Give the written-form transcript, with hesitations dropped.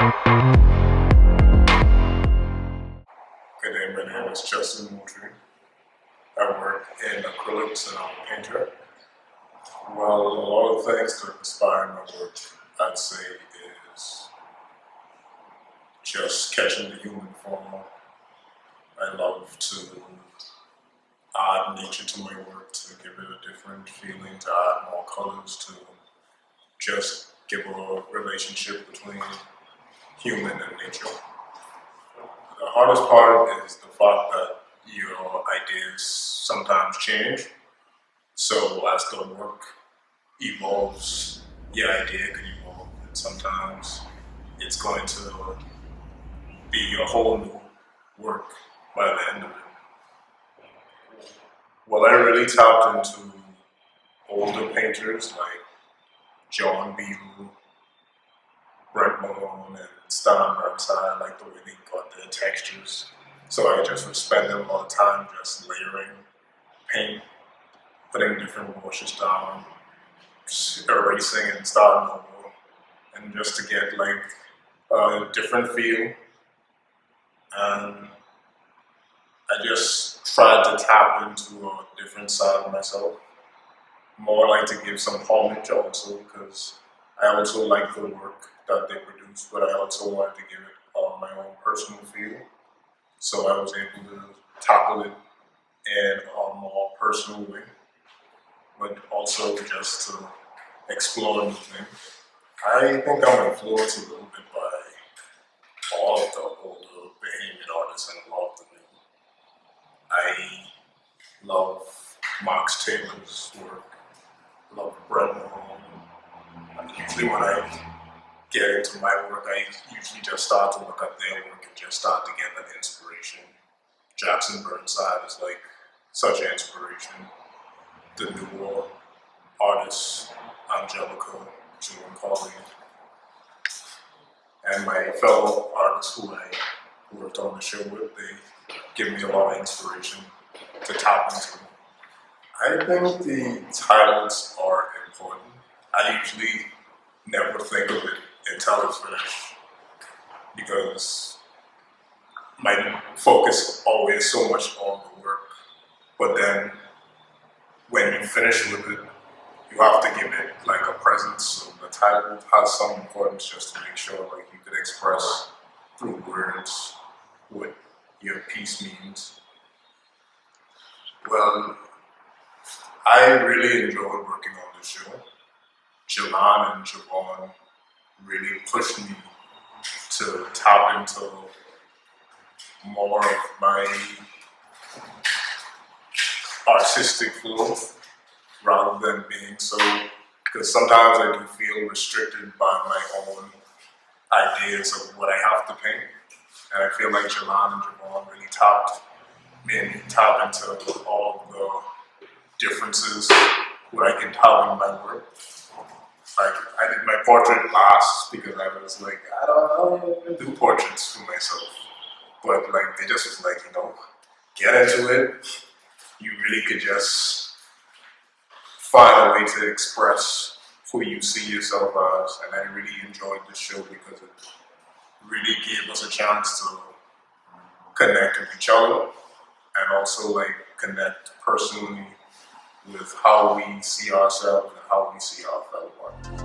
Good day, my name is Moultrie. I work in acrylics and I'm a painter. Well, a lot of things that inspire my work, I'd say, is just catching the human form. I love to add nature to my work, to give it a different feeling, to add more colors, to just give a relationship between human and nature. The hardest part is the fact that your ideas sometimes change. So as the work evolves, your idea can evolve, and sometimes it's going to be a whole new work by the end of it. Well, I really tapped into older painters like John Beadle, Brett Malone, and Stan Burnside. I like the way they got their textures. So I just would spend a lot of time just layering paint, putting different washes down, erasing and starting over, and just to get like a different feel. And I just tried to tap into a different side of myself. More like to give some homage also, because I also like the work that they produce, but I also wanted to give it my own personal feel. So I was able to tackle it in a more personal way, but also just to explore new things. I think I'm influenced a little bit by all of the older Bahamian artists and a lot of the new. I love Max Taylor's work, love Brett Malone. Usually when I get into my work, I usually just start to look at their work and just start to get that inspiration. Jackson Burnside is like such an inspiration. The newer artists, Angelica, June Colley, and my fellow artists who I worked on the show with, they give me a lot of inspiration to tap into. I think the titles are important. I usually never think of it until it's finished, because my focus always so much on the work. But then when you finish with it, you have to give it like a presence. So the title has some importance just to make sure like you could express through words what your piece means. Well, I really enjoyed working on this show. Jalan and Javon really pushed me to tap into more of my artistic flow rather than being so, because sometimes I do feel restricted by my own ideas of what I have to paint. And I feel like Jalan and Javon really made me tap into all of the differences, what I can tap in my work. Like, I did my portrait last because I was like, I don't do portraits for myself. But like, they just was like, get into it. You really could just find a way to express who you see yourself as. And I really enjoyed this show because it really gave us a chance to connect with each other and also like connect personally with how we see ourselves and how we see our fellow artists.